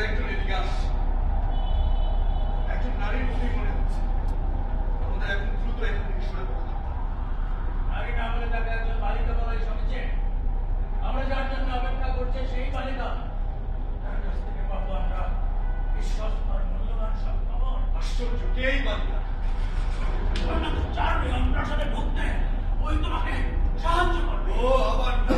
একজন এদিকে আসছে, একজন নারীর মতোই মনে হচ্ছে। আমাদের এখন দ্রুত এখান থেকে সরে পড়তে হবে। আগে না বলে তাকে একজন বালিকা বলাই শুনেছে। আমরা যার জন্য অপেক্ষা করছে সেই বালিকা, তার কাছ থেকে পাবো আমরা বিশ্বস্তর মূল্যবান সব খবর। আশ্চর্য, কে এই বালিকা? চার নিয়ম প্রাসাদে ঢুকতে ওই তোমাকে সাহায্য করবে। ও আবার না,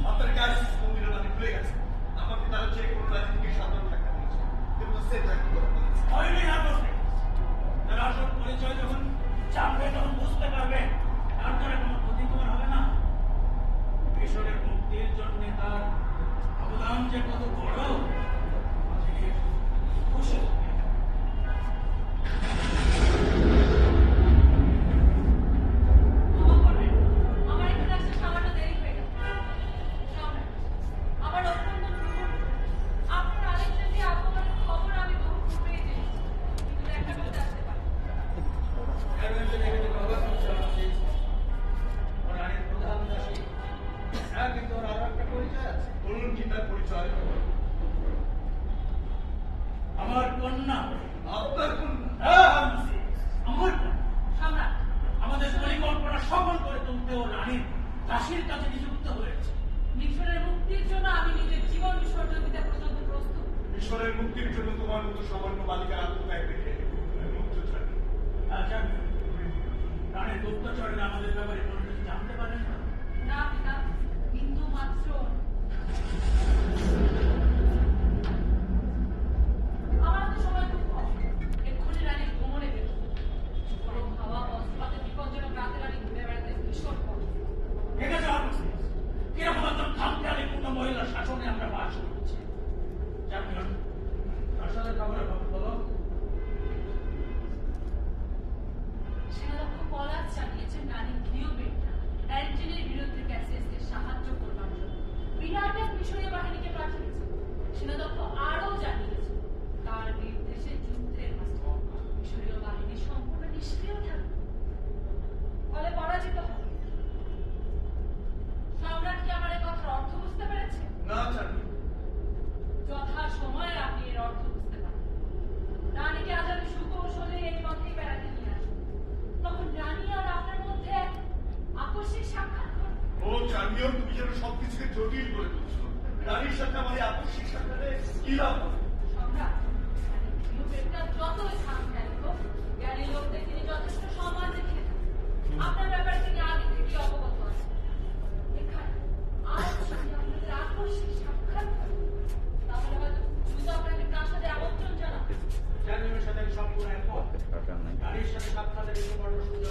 আপনার কাজ মন্দিরের নামে ভুলে গেছে। আমাকে তারা যে কোনো রাজনীতিকে সাধারণ টাকা দিয়েছে, কিন্তু সে চাকরি করে বলেছে। হয়নি আর বসে তার আসল পরিচয় যখন জানবে তখন বুঝতে পারবে তার দ্বারা কোনো ক্ষতি তোমার হবে না। কিশোরের মুক্তির জন্য তার অবদান যে কত বড় খুশি হবে। আমার কন্যা। আপনার কন্যা? আমার কন্যা সম্রাট আমাদের পরিকল্পনা সফল করে তুলতে ও রানীর দাসীর কাছে নিযুক্ত হয়েছে। মিশরের মুক্তির জন্য আমি নিজের জীবন বিসর্জন দিতে পর্যন্ত প্রস্তুত। ঈশ্বরের মুক্তির জন্য তোমার মতো সামান্য বালিকার আত্মত্যাগ দেখে মুক্ত ছাড়ি। আচ্ছা, রানীর গুপ্তচরণে আমাদের ব্যাপারে কোনো কিছু জানতে পারেন না? না পিতা, বিন্দু মাত্র। আমার তো সময় খুব কম। এক্ষুনি রানীর ভ্রমণে বেরো। গরম হাওয়া বজ্রপাতে বিপজ্জনক রাতে রানী ঘুরে বেড়াতে ভীষণ কম। ঠিক আছে, কিরকম একজন খামখেয়ালিপূর্ণ মহিলার শাসনে আমরা বাস করছি। চ্যাম্পিয়ন, প্রাসাদের খবরের খবর বলো। সেনাধ্যক্ষ পলাশ জানিয়েছেন রানী ক্লিওপেট্রা অ্যান্টনির বিরুদ্ধে ক্যাসিয়াসকে সাহায্য করবার জন্য বিরাট এক মিশরীয় বাহিনীকে পাঠিয়েছে। সেনাধ্যক্ষ আরও জানিয়েছে তার নির্দেশে যুদ্ধের মাঝে মিশরীয় বাহিনী সম্পূর্ণ নিষ্ক্রিয় থাকবে, ফলে পরাজিত হবে। সম্রাট কি আমার এই কথার অর্থ বুঝতে পেরেছে? না জানি। যথা সময়ে আপনি এর অর্থ বুঝতে পারেন। রানীকে আজ আমি সুকৌশলে এই পথেই বেড়াতে নিয়ে আসবো। তখন রানী আর আপনার মধ্যে এক আকস্মিক সাক্ষাৎ ঘটবে। ও চার্মিয়ন, তুমি যেন সবকিছুকে জটিল করে তুলছো। রানীর সাথে আমার এই আকস্মিক সাক্ষাতে কি লাভ হবে? সম্রাট, ক্লিওপেট্রা যতই খামখেয়ালি হোক, জ্ঞানী লোকদের তিনি যথেষ্ট সম্মান দেখিয়ে থাকেন। আপনার ব্যাপারে তিনি আগে থেকে অবগত আছেন। এখানে আজ যদি আপনাদের আকস্মিক সাক্ষাৎ হয়, তাহলে হয়তো দ্রুত আপনাকে প্রাসাদে আমন্ত্রণ জানাবেন। চ্যাম্পিয়নের সাথে আমি সম্পূর্ণ একমত। রানীর সাথে সাক্ষাতের একটু বড় সুযোগ